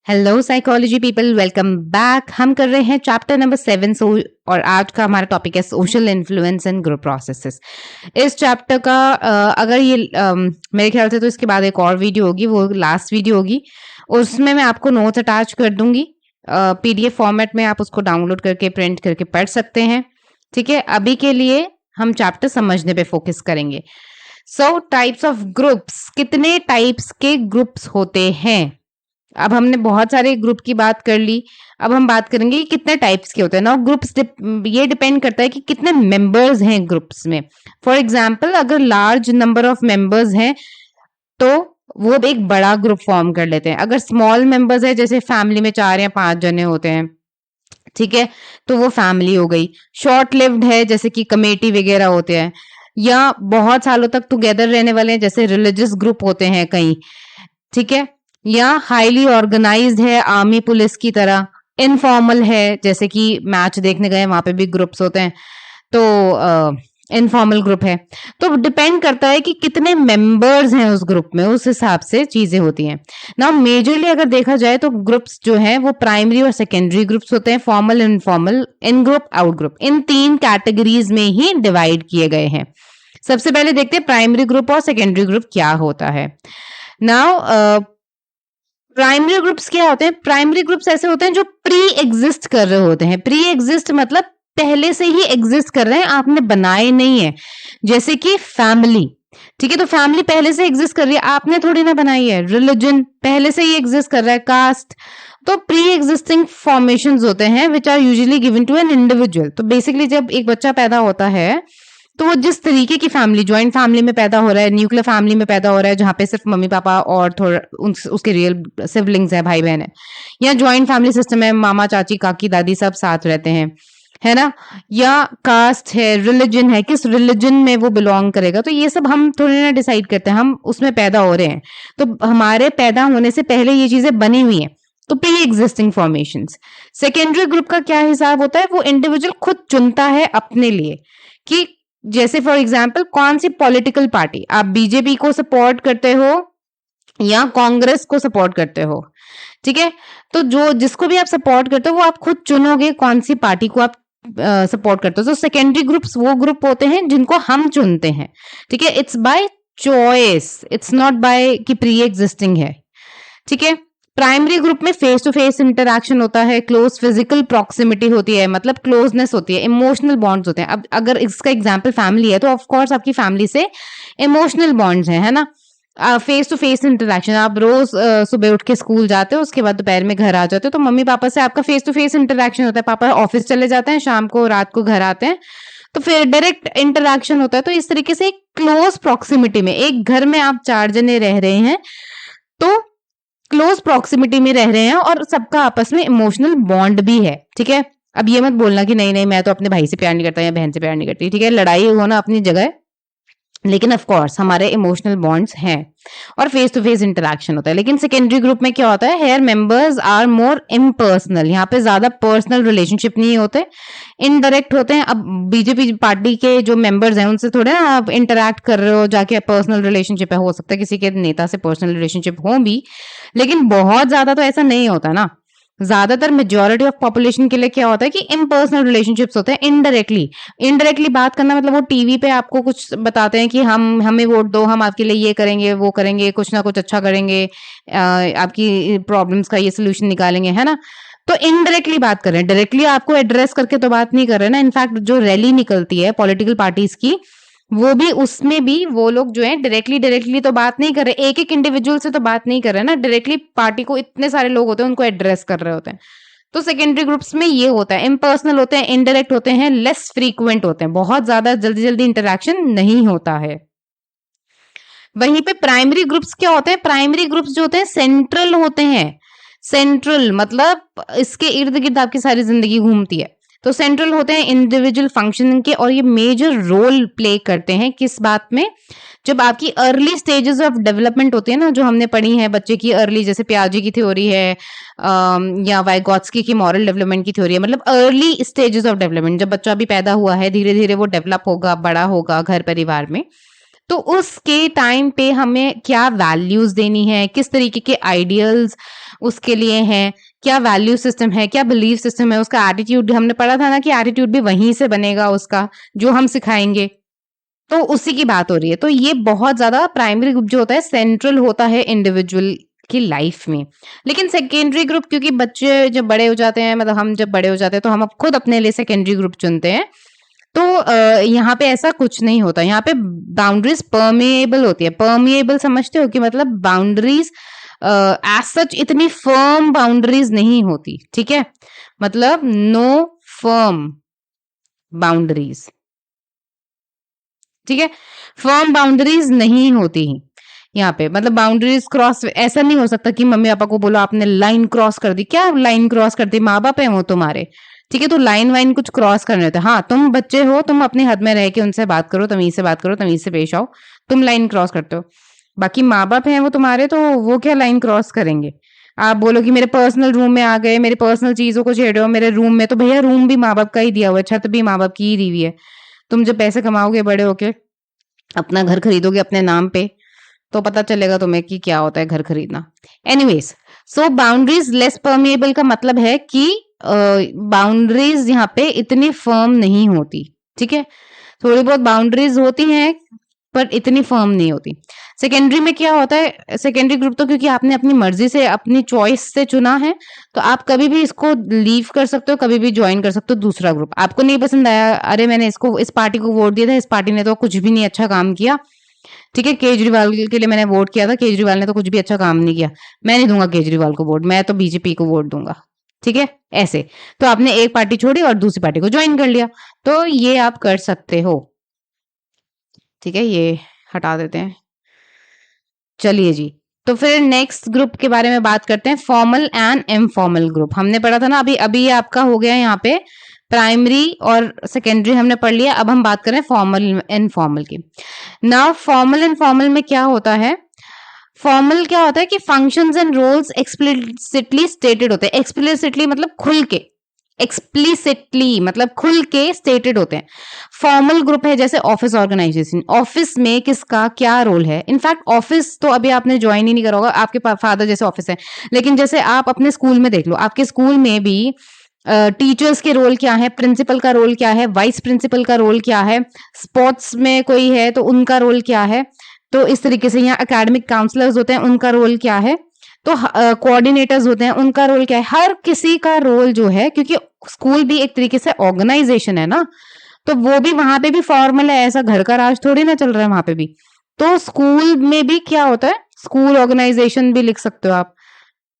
Hello psychology people, welcome back. हम कर रहे हैं चैप्टर नंबर 7 और आज का हमारा टॉपिक है social influence and group processes. इस चैप्टर का अगर ये मेरे ख्याल से तो इसके बाद एक और वीडियो होगी, वो लास्ट वीडियो होगी। उसमें मैं आपको नोट्स अटैच कर दूंगी पीडीएफ फॉर्मेट में, आप उसको डाउनलोड करके प्रिंट करके पढ़ सकते हैं। ठीक है, अभी के लिए हम चैप्टर समझने पे फोकस करेंगे। सो टाइप्स ऑफ ग्रुप्स, कितने टाइप्स के ग्रुप्स होते हैं। अब हमने बहुत सारे ग्रुप की बात कर ली, अब हम बात करेंगे कि कितने टाइप्स के होते हैं ना। ग्रुप्स ये डिपेंड करता है कि कितने मेंबर्स हैं ग्रुप्स में। फॉर एग्जांपल, अगर लार्ज नंबर ऑफ मेंबर्स हैं तो वो एक बड़ा ग्रुप फॉर्म कर लेते हैं। अगर स्मॉल मेंबर्स है, जैसे फैमिली में 4 या 5 जने होते हैं, ठीक है, तो वो फैमिली हो गई। शॉर्ट लिव्ड है, जैसे कि कमेटी वगैरह होते हैं, या बहुत सालों तक टुगेदर रहने वाले हैं, जैसे रिलीजियस ग्रुप होते हैं कई, ठीक है, या हाईली ऑर्गेनाइज्ड है, आर्मी पुलिस की तरह। इनफॉर्मल है, जैसे कि मैच देखने गए, वहां पे भी ग्रुप्स होते हैं, तो इनफॉर्मल ग्रुप है। तो डिपेंड करता है कि कितने मेंबर्स हैं उस ग्रुप में, उस हिसाब से चीजें होती हैं ना। मेजरली अगर देखा जाए तो ग्रुप्स जो हैं वो प्राइमरी और सेकेंडरी ग्रुप्स होते हैं, फॉर्मल, इनफॉर्मल, इन ग्रुप, आउट ग्रुप, इन 3 कैटेगरीज में ही डिवाइड किए गए हैं। सबसे पहले देखते हैं प्राइमरी ग्रुप और सेकेंडरी ग्रुप क्या होता है। नाउ प्राइमरी ग्रुप्स क्या होते हैं? प्राइमरी ग्रुप्स ऐसे होते हैं जो प्री एग्जिस्ट कर रहे होते हैं। प्री एग्जिस्ट मतलब पहले से ही एग्जिस्ट कर रहे हैं, आपने बनाए नहीं है। जैसे कि फैमिली, ठीक है, तो फैमिली पहले से एग्जिस्ट कर रही है, आपने थोड़ी ना बनाई है। रिलीजन पहले से ही एग्जिस्ट कर रहा है। कास्ट, तो प्री एग्जिस्टिंग फॉर्मेशंस होते हैं which are usually given to an individual. तो बेसिकली जब एक बच्चा पैदा होता है तो वो जिस तरीके की फैमिली, ज्वाइंट फैमिली में पैदा हो रहा है, न्यूक्लियर फैमिली में पैदा हो रहा है, जहाँ पे सिर्फ मम्मी पापा और थोड़ा उसके रियल सिबलिंग्स है, भाई बहन है, या ज्वाइंट फैमिली सिस्टम है, मामा चाची काकी दादी सब साथ रहते हैं, है ना, या कास्ट है, रिलीजन है, किस रिलीजन में वो बिलोंग करेगा, तो ये सब हम थोड़ी ना डिसाइड करते हैं, हम उसमें पैदा हो रहे हैं। तो हमारे पैदा होने से पहले ये चीजें बनी हुई हैं, तो pre existing formations. Secondary group का क्या हिसाब होता है? वो इंडिविजुअल खुद चुनता है अपने लिए कि, जैसे फॉर एग्जाम्पल, कौन सी पॉलिटिकल पार्टी, आप बीजेपी को सपोर्ट करते हो या कांग्रेस को सपोर्ट करते हो, ठीक है, तो जो जिसको भी आप सपोर्ट करते हो वो आप खुद चुनोगे कौन सी पार्टी को आप सपोर्ट करते हो। तो सेकेंडरी ग्रुप्स वो ग्रुप होते हैं जिनको हम चुनते हैं, ठीक है, it's by choice, it's not by कि प्री एग्जिस्टिंग है, ठीक है। प्राइमरी ग्रुप में फेस टू फेस इंटरैक्शन होता है, क्लोज फिजिकल प्रॉक्सिमिटी होती है, मतलब क्लोजनेस होती है, इमोशनल बॉन्ड्स होते हैं। अब अगर इसका एग्जांपल फैमिली है तो ऑफ कोर्स आपकी फैमिली से इमोशनल बॉन्ड्स हैं, है ना। फेस टू फेस इंटरैक्शन, आप रोज सुबह उठ के स्कूल जाते हो, उसके बाद दोपहर में घर आ जाते हो, तो मम्मी पापा से आपका फेस टू फेस इंटरैक्शन होता है। पापा ऑफिस चले जाते हैं, शाम को रात को घर आते हैं, तो फिर डायरेक्ट इंटरैक्शन होता है। तो इस तरीके से क्लोज प्रॉक्सिमिटी में, एक घर में आप 4 जने रह रहे हैं तो क्लोज प्रॉक्सिमिटी में रह रहे हैं और सबका आपस में इमोशनल बॉन्ड भी है, ठीक है। अब ये मत बोलना कि नहीं नहीं मैं तो अपने भाई से प्यार नहीं करता या बहन से प्यार नहीं करती, ठीक है, लड़ाई होना अपनी जगह है, लेकिन ऑफ कोर्स हमारे इमोशनल बॉन्ड्स हैं और फेस टू फेस इंटरैक्शन होता है। लेकिन सेकेंडरी ग्रुप में क्या होता है? Here members are more impersonal, यहाँ पे ज्यादा पर्सनल रिलेशनशिप नहीं होते, इनडायरेक्ट होते हैं। अब बीजेपी पार्टी के जो मेंबर्स हैं उनसे थोड़े ना आप इंटरैक्ट कर रहे हो जाके, पर्सनल रिलेशनशिप है, हो सकता है किसी के नेता से पर्सनल रिलेशनशिप हो भी, लेकिन बहुत ज्यादा तो ऐसा नहीं होता ना। ज्यादातर मेजोरिटी ऑफ पॉपुलेशन के लिए क्या होता है कि इम्पर्सनल रिलेशनशिप्स होते हैं, इनडायरेक्टली। इनडायरेक्टली बात करना मतलब वो टीवी पे आपको कुछ बताते हैं कि हम हमें वोट दो, हम आपके लिए ये करेंगे वो करेंगे, कुछ ना कुछ अच्छा करेंगे, आपकी प्रॉब्लम्स का ये सोल्यूशन निकालेंगे, है ना। तो इनडायरेक्टली बात कर रहे हैं, डायरेक्टली आपको एड्रेस करके तो बात नहीं कर रहे ना। इनफैक्ट जो रैली निकलती है पॉलिटिकल पार्टीज की, वो भी, उसमें भी वो लोग जो है डायरेक्टली तो बात नहीं कर रहे, एक एक इंडिविजुअल से तो बात नहीं कर रहे ना, डायरेक्टली पार्टी को, इतने सारे लोग होते हैं उनको एड्रेस कर रहे होते हैं। तो सेकेंडरी ग्रुप्स में ये होता है, इम्पर्सनल होते हैं, इनडायरेक्ट होते हैं, लेस फ्रीक्वेंट होते हैं, बहुत ज्यादा जल्दी जल्दी इंटरेक्शन नहीं होता है। वहीं पे प्राइमरी ग्रुप्स क्या होते हैं? प्राइमरी ग्रुप्स जो होते हैं सेंट्रल होते हैं। सेंट्रल मतलब इसके इर्द गिर्द आपकी सारी जिंदगी घूमती है। तो सेंट्रल होते हैं इंडिविजुअल फंक्शनिंग के, और ये मेजर रोल प्ले करते हैं किस बात में? जब आपकी अर्ली स्टेजेस ऑफ डेवलपमेंट होती है ना, जो हमने पढ़ी है बच्चे की अर्ली, जैसे पियाजे की थ्योरी है, या वाइगोत्स्की की मॉरल डेवलपमेंट की थ्योरी है, मतलब अर्ली स्टेजेस ऑफ डेवलपमेंट, जब बच्चा अभी पैदा हुआ है, धीरे धीरे वो डेवलप होगा, बड़ा होगा घर परिवार में, तो उसके टाइम पे हमें क्या वैल्यूज देनी है, किस तरीके के आइडियल्स उसके लिए है, क्या वैल्यू सिस्टम है, क्या बिलीफ सिस्टम है, उसका एटीट्यूड, हमने पढ़ा था ना कि एटीट्यूड भी वहीं से बनेगा उसका, जो हम सिखाएँगे। तो उसी की बात हो रही है। तो ये बहुत ज़्यादा प्राइमरी ग्रुप जो होता है सेंट्रल होता है इंडिविजुअल की लाइफ में। लेकिन सेकेंडरी ग्रुप क्योंकि बच्चे जब बड़े हो जाते हैं मतलब हम जब बड़े हो जाते हैं तो हम अब खुद अपने लिए सेकेंडरी ग्रुप चुनते हैं। तो यहाँ पे ऐसा कुछ नहीं होता। यहाँ पे बाउंड्रीज़ परमिएबल होती है। परमिएबल समझते हो कि मतलब बाउंड्रीज़ एज़ सच इतनी फर्म बाउंड्रीज़ नहीं होती, ठीक है? मतलब नो फर्म बाउंड्रीज़। ठीक है? फर्म बाउंड्रीज़ नहीं होती यहाँ पे। मतलब बाउंड्रीज़ क्रॉस ऐसा नहीं हो सकता कि मम्मी-पापा को बोलो आपने लाइन क्रॉस कर दी। क्या लाइन क्रॉस कर दी? माँ-बाप हैं वो तुम्हारे। ठीक है? तो लाइन-वाइन कुछ क्रॉस करने होते हैं। हाँ, तुम बच्चे हो, तुम अपने हद में रह के उनसे बात करो, तमीज़ से बात करो, तमीज़ से पेश आओ। तुम लाइन क्रॉस करते हो। बाकी माँ-बाप हैं वो तुम्हारे तो वो क्या लाइन क्रॉस करेंगे? आप बोलो कि मेरे पर्सनल रूम में आ गए, मेरी पर्सनल चीज़ों को छेड़ रहे हो मेरे रूम में, तो भैया रूम भी माँ-बाप का ही दिया हुआ है, छत भी माँ-बाप की ही दी हुई है। तुम जब पैसे कमाओगे बड़े होके अपना घर खरीदोगे अपने नाम पे, तो पता चलेगा तुम्हें कि क्या होता है घर खरीदना। एनीवेज़, सो बाउंड्रीज़ लेस परमिएबल का मतलब है कि बाउंड्रीज़ यहाँ पे इतनी फर्म नहीं होती, ठीक है? थोड़ी बहुत बाउंड्रीज़ होती हैं, पर इतनी फर्म नहीं होती। सेकेंडरी में क्या होता है, सेकेंडरी ग्रुप तो क्योंकि आपने अपनी मर्ज़ी से, अपनी चॉइस से चुना है, तो आप कभी भी इसको लीव कर सकते हो, कभी भी जॉइन कर सकते हो दूसरा ग्रुप। आपको नहीं पसंद आया, अरे मैंने इसको इस पार्टी को वोट दिया था, इस पार्टी ने तो कुछ भी नहीं अच्छा काम किया, ठीक है? केजरीवाल के लिए मैंने वोट किया था, केजरीवाल ने तो कुछ भी अच्छा काम नहीं किया। मैं नहीं दूँगा केजरीवाल को वोट, मैं तो बीजेपी को वोट दूँगा, ठीक है? ऐसे। तो आपने एक पार्टी छोड़ी और दूसरी पार्टी को जॉइन कर लिया, तो ये आप कर सकते हो, ठीक है? ये हटा देते हैं। चलिए जी, तो फिर नेक्स्ट ग्रुप के बारे में बात करते हैं, फॉर्मल एंड इनफॉर्मल ग्रुप। हमने पढ़ा था ना अभी ये आपका हो गया यहाँ पे प्राइमरी और सेकेंडरी हमने पढ़ लिया। अब हम बात करें फॉर्मल इनफॉर्मल की। नाउ फॉर्मल इनफॉर्मल में क्या होता है, फॉर्मल क्या होता है कि functions and roles explicitly stated होते हैं। एक्सप्लिसिटली मतलब खुल के, एक्सप्लिसिटली मतलब खुल के स्टेटेड होते हैं। फॉर्मल ग्रुप है जैसे ऑफिस ऑर्गेनाइजेशन, ऑफिस में किसका क्या रोल है। इनफैक्ट ऑफिस तो अभी आपने ज्वाइन ही नहीं करा होगा, आपके फादर जैसे ऑफिस है, लेकिन जैसे आप अपने स्कूल में देख लो, आपके स्कूल में भी टीचर्स के रोल क्या है, प्रिंसिपल का रोल क्या है, वाइस प्रिंसिपल का रोल क्या है, स्पोर्ट्स में कोई है तो उनका रोल क्या है। तो इस तरीके से यहाँ एकेडमिक काउंसलर्स होते हैं, उनका रोल क्या है, तो कोऑर्डिनेटर्स होते हैं, उनका रोल क्या है। हर किसी का रोल जो है, क्योंकि स्कूल भी एक तरीके से ऑर्गेनाइजेशन है ना, तो वो भी वहां पे भी फॉर्मल है, ऐसा घर का राज थोड़ी ना चल रहा है वहां पे भी। तो स्कूल में भी क्या होता है, स्कूल ऑर्गेनाइजेशन भी लिख सकते हो आप,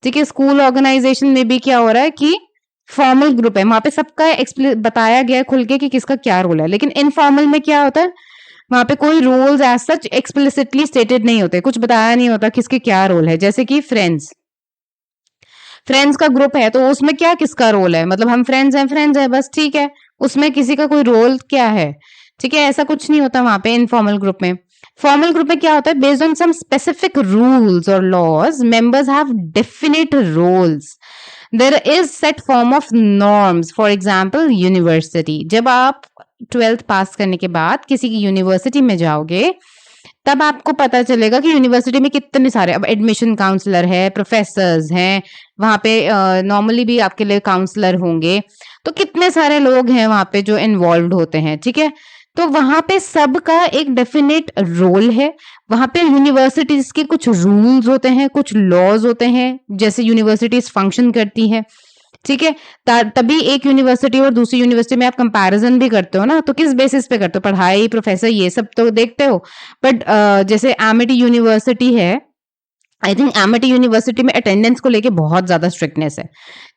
ठीक है? स्कूल ऑर्गेनाइजेशन में भी क्या हो रहा है कि फॉर्मल ग्रुप है, वहां पे सबका बताया गया है खुल के कि किसका क्या रोल है। लेकिन इनफॉर्मल में क्या होता है, वहां पे कोई roles as such explicitly stated नहीं होते, कुछ बताया नहीं होता किसके क्या रोल है। जैसे कि फ्रेंड्स, फ्रेंड्स का ग्रुप है तो उसमें क्या किसका रोल है, मतलब हम फ्रेंड्स हैं बस, ठीक है? उसमें किसी का कोई रोल क्या है, ठीक है? ऐसा कुछ नहीं होता वहां पे इनफॉर्मल ग्रुप में। फॉर्मल ग्रुप में क्या होता है, based on some specific rules और laws members have definite roles, there is set form of norms. For example university, जब आप 12th पास करने के बाद किसी की यूनिवर्सिटी में जाओगे तब आपको पता चलेगा कि यूनिवर्सिटी में कितने सारे, अब एडमिशन काउंसलर है, प्रोफेसर्स हैं, वहाँ पे नॉर्मली भी आपके लिए काउंसलर होंगे, तो कितने सारे लोग हैं वहाँ पे जो इन्वॉल्व होते हैं, ठीक है? तो वहाँ पे सबका एक डेफिनेट रोल है। वहाँ पे यूनिवर्सिटीज के कुछ रूल्स होते हैं, कुछ लॉज होते हैं, जैसे यूनिवर्सिटीज फंक्शन करती हैं, ठीक है? तभी एक यूनिवर्सिटी और दूसरी यूनिवर्सिटी में आप कंपैरिजन भी करते हो ना, तो किस बेसिस पे करते हो, पढ़ाई, प्रोफेसर, ये सब तो देखते हो। बट जैसे एमिटी यूनिवर्सिटी है, आई थिंक एमिटी यूनिवर्सिटी में अटेंडेंस को लेके बहुत ज्यादा स्ट्रिक्टनेस है,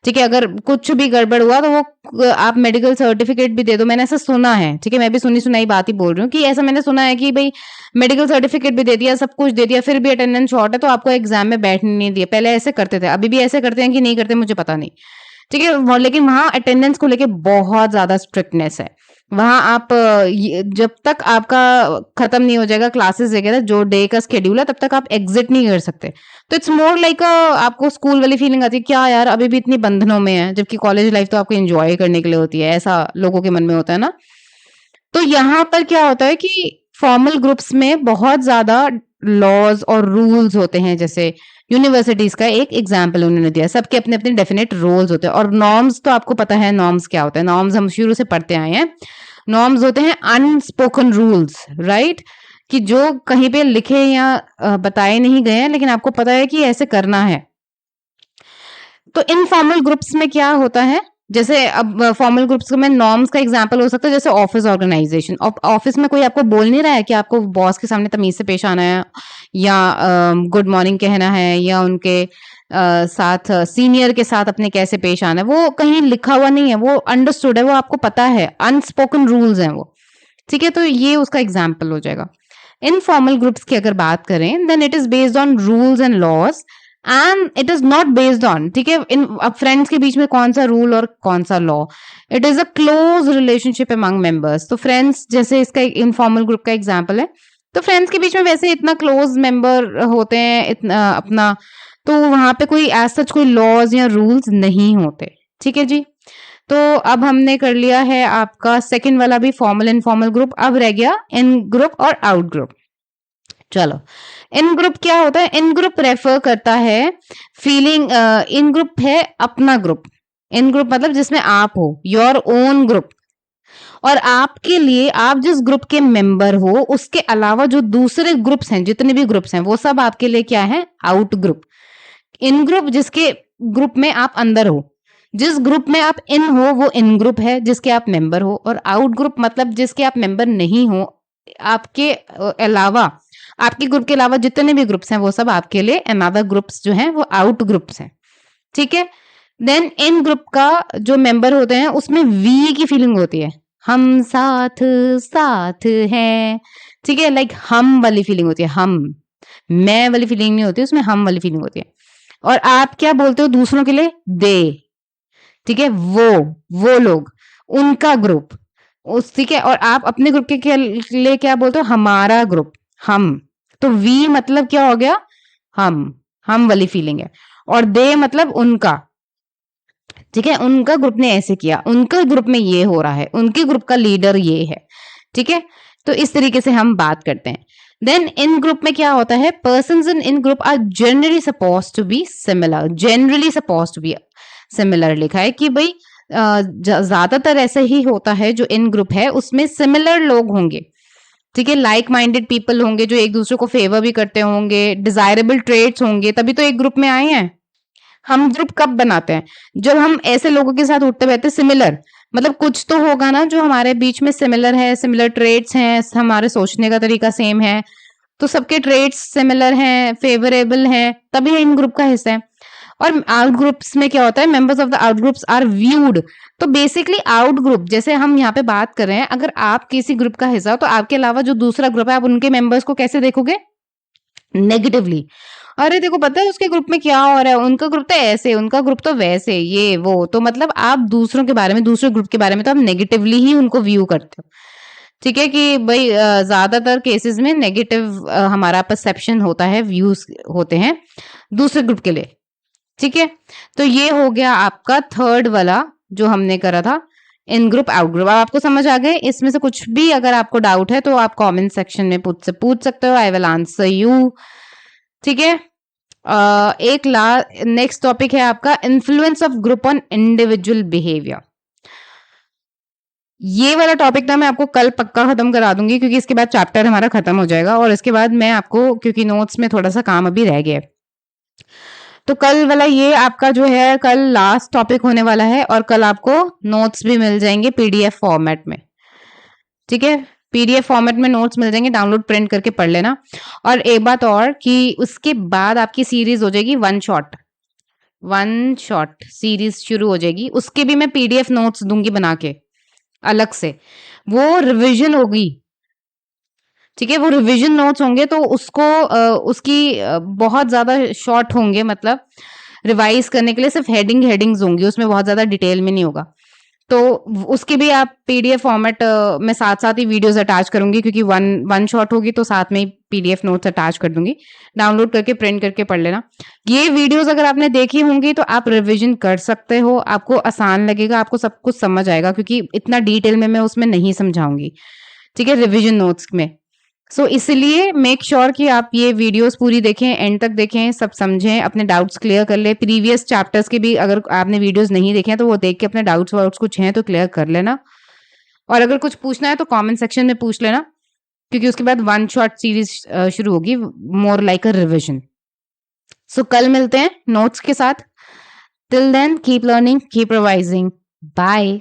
ठीक है? अगर कुछ भी गड़बड़ हुआ तो वो आप मेडिकल सर्टिफिकेट भी दे दो, मैंने ऐसा सुना है, ठीक है? मैं भी सुनी सुनाई बात ही बोल रही हूँ कि ऐसा मैंने सुना है कि भाई मेडिकल सर्टिफिकेट भी दे दिया, सब कुछ दे दिया, फिर भी अटेंडेंस शॉर्ट है तो आपको एग्जाम में बैठने नहीं दिया। पहले ऐसे करते थे, अभी भी ऐसे करते हैं कि नहीं करते मुझे पता नहीं, ठीक है? लेकिन वहां अटेंडेंस को लेके बहुत ज्यादा स्ट्रिक्टनेस है। वहां आप जब तक आपका खत्म नहीं हो जाएगा क्लासेस वगैरह, जो डे का शेड्यूल है, तब तक आप एग्जिट नहीं कर सकते। तो इट्स मोर लाइक आपको स्कूल वाली फीलिंग आती है, क्या यार अभी भी इतनी बंधनों में है, जबकि कॉलेज लाइफ तो आपको एंजॉय करने के लिए होती है, ऐसा लोगों के मन में होता है ना। तो यहाँ पर क्या होता है कि फॉर्मल ग्रुप्स में बहुत ज्यादा लॉज और रूल्स होते हैं, जैसे यूनिवर्सिटीज का एक एग्जाम्पल उन्होंने दिया। सबके अपने अपने डेफिनेट रोल्स होते हैं। और नॉर्म्स तो आपको पता है नॉर्म्स क्या होता है। नॉर्म्स हम शुरू से पढ़ते आए हैं। नॉर्म्स होते हैं अनस्पोकन रूल्स, राइट, कि जो कहीं पे लिखे या बताए नहीं गए हैं, लेकिन आपको पता है कि ऐसे करना है। तो इनफॉर्मल ग्रुप्स में क्या होता है, जैसे अब फॉर्मल ग्रुप्स में नॉर्म्स का एग्जांपल हो सकता है जैसे ऑफिस ऑर्गेनाइजेशन। ऑफिस में कोई आपको बोल नहीं रहा है कि आपको बॉस के सामने तमीज से पेश आना है, या गुड मॉर्निंग कहना है, या उनके साथ सीनियर के साथ अपने कैसे पेश आना है, वो कहीं लिखा हुआ नहीं है, वो अंडरस्टूड है, वो आपको पता है, अनस्पोकन रूल्स हैं वो, ठीक है। तो ये उसका एग्जाम्पल हो जाएगा। इनफॉर्मल ग्रुप्स की अगर बात करें, then it is based on rules and laws and it is not based on, ठीक है, इन अब फ्रेंड्स के बीच में कौन सा रूल और कौन सा law, it is a close relationship among members. तो फ्रेंड्स जैसे इसका इनफॉर्मल ग्रुप का एग्जांपल है, तो फ्रेंड्स के बीच में वैसे इतना क्लोज मेंबर होते हैं, इतना अपना, तो वहां पे कोई एज सच कोई लॉज या रूल्स नहीं होते, ठीक है जी। तो अब हमने कर लिया है आपका सेकंड वाला भी, फॉर्मल इनफॉर्मल ग्रुप। अब रह गया इन ग्रुप और आउट ग्रुप। चलो, इन ग्रुप क्या होता है? इन ग्रुप रेफर करता है फीलिंग, इन ग्रुप है अपना ग्रुप। इन ग्रुप मतलब जिसमें आप हो, योर ओन ग्रुप, और आपके लिए आप जिस ग्रुप के मेंबर हो उसके अलावा जो दूसरे ग्रुप्स हैं, जितने भी ग्रुप्स हैं, वो सब आपके लिए क्या है? Out group. इन ग्रुप जिसके ग्रुप में आप अंदर हो, जिस ग्रुप में आप इन हो वो इन ग्रुप है जिसके आप मेंबर हो, और आउट ग्रुप मतलब जिसके आप मेंबर नहीं हो, आपके अलावा, आपके ग्रुप के अलावा जितने भी ग्रुप्स हैं वो सब आपके लिए अनदर ग्रुप्स जो हैं वो आउट ग्रुप्स हैं, ठीक है। देन इन ग्रुप का जो मेंबर होते हैं उसमें वी की फीलिंग होती है, हम साथ साथ हैं, ठीक है, लाइक हम वाली फीलिंग होती है, हम, मैं वाली फीलिंग नहीं होती उसमें, हम वाली फीलिंग होती है। और आप क्या बोलते हो दूसरों के लिए? दे, ठीक है, वो लोग, उनका ग्रुप, उस, ठीक है। और आप अपने ग्रुप के लिए क्या बोलते हो? हमारा ग्रुप, हम। तो वी मतलब क्या हो गया? हम वाली फीलिंग है। और दे मतलब उनका, ठीक है, उनका ग्रुप ने ऐसे किया, उनका ग्रुप में ये हो रहा है, उनके ग्रुप का लीडर ये है, ठीक है। तो इस तरीके से हम बात करते हैं। देन इन ग्रुप में क्या होता है? Persons in group are generally suppose to be similar, generally suppose to be similar लिखा है कि भाई ज्यादातर ऐसे ही होता है, जो इन ग्रुप है उसमें सिमिलर लोग होंगे, ठीक है, लाइक माइंडेड पीपल होंगे जो एक दूसरे को फेवर भी करते होंगे, डिजायरेबल ट्रेट्स होंगे, तभी तो एक ग्रुप में आए हैं। हम ग्रुप कब बनाते हैं? जब हम ऐसे लोगों के साथ उठते बैठते, सिमिलर मतलब कुछ तो होगा ना जो हमारे बीच में सिमिलर है, सिमिलर ट्रेट्स हैं, हमारे सोचने का तरीका सेम है, तो सबके ट्रेट्स सिमिलर हैं, फेवरेबल हैं, तभी इन ग्रुप का हिस्सा है। और आउट ग्रुप्स में क्या होता है? Members of the out groups are viewed. तो बेसिकली आउट ग्रुप, जैसे हम यहाँ पे बात कर रहे हैं, अगर आप किसी ग्रुप का हिस्सा हो तो आपके अलावा जो दूसरा ग्रुप है आप उनके मेंबर्स को कैसे देखोगे? नेगेटिवली। अरे देखो पता है उसके ग्रुप में क्या हो रहा है, उनका ग्रुप तो ऐसे, उनका ग्रुप तो वैसे, ये वो, तो मतलब आप दूसरों के बारे में, दूसरे ग्रुप के बारे में तो आप नेगेटिवली ही उनको व्यू करते हो, ठीक है, कि भाई ज्यादातर केसेस में नेगेटिव हमारा परसेप्शन होता है, व्यूज होते हैं दूसरे ग्रुप के लिए, ठीक है। तो ये हो गया आपका थर्ड वाला जो हमने करा था, इन ग्रुप आउट ग्रुप। अब आपको समझ आ गए? इसमें से कुछ भी अगर आपको डाउट है तो आप कमेंट सेक्शन में पूछ सकते हो, आई विल आंसर यू, ठीक है। एक नेक्स्ट टॉपिक है आपका influence of group on individual behaviour. ये वाला टॉपिक ना मैं आपको कल पक्का खत्म करा दूंगी, क्योंकि इसके बाद चैप्टर हमारा खत्म हो जाएगा, और इसके बाद मैं आपको, क्योंकि नोट्स में थोड़ा सा काम अभी रह गया है, तो कल वाला ये आपका जो है कल लास्ट टॉपिक होने वाला है, और कल आपको नोट्स भी मिल जाएंगे पीडीएफ फॉर्मेट में, ठीक है। पीडीएफ फॉर्मेट में नोट्स मिल जाएंगे, डाउनलोड प्रिंट करके पढ़ लेना। और एक बात और कि उसके बाद आपकी सीरीज हो जाएगी वन शॉट सीरीज शुरू हो जाएगी, उसके भी मैं पीडीएफ नोट्स दूंगी बना के अलग से, वो रिवीजन होगी, ठीक है, वो रिवीजन नोट्स होंगे, तो उसको उसकी बहुत ज्यादा शॉर्ट होंगे, मतलब रिवाइज करने के लिए सिर्फ हेडिंग्स होंगी, उसमें बहुत ज्यादा डिटेल में नहीं होगा। तो उसके भी आप पीडीएफ फॉर्मेट में साथ साथ ही वीडियोस अटैच करूंगी, क्योंकि वन शॉट होगी तो साथ में ही पीडीएफ नोट्स अटैच कर दूंगी, डाउनलोड करके प्रिंट करके पढ़ लेना। ये वीडियोस अगर आपने देखी होंगी तो आप रिवीजन कर सकते हो, आपको आसान लगेगा, आपको सब कुछ समझ आएगा, क्योंकि इतना डिटेल में मैं उसमें नहीं समझाऊंगी, ठीक है, रिवीजन नोट्स में सो इसलिए मेक श्योर कि आप ये वीडियोस पूरी देखें, एंड तक देखें, सब समझें, अपने डाउट्स क्लियर कर लें। प्रीवियस चैप्टर्स के भी अगर आपने वीडियोस नहीं देखे हैं तो वो देख के अपने डाउट्स वाउट्स कुछ हैं तो क्लियर कर लेना। और अगर कुछ पूछना है तो कमेंट सेक्शन में पूछ लेना, क्योंकि उसके बाद वन शॉट सीरीज शुरू होगी, मोर लाइक अ रिविजन। सो कल मिलते हैं नोट्स के साथ। Till then keep learning, keep revising. Bye.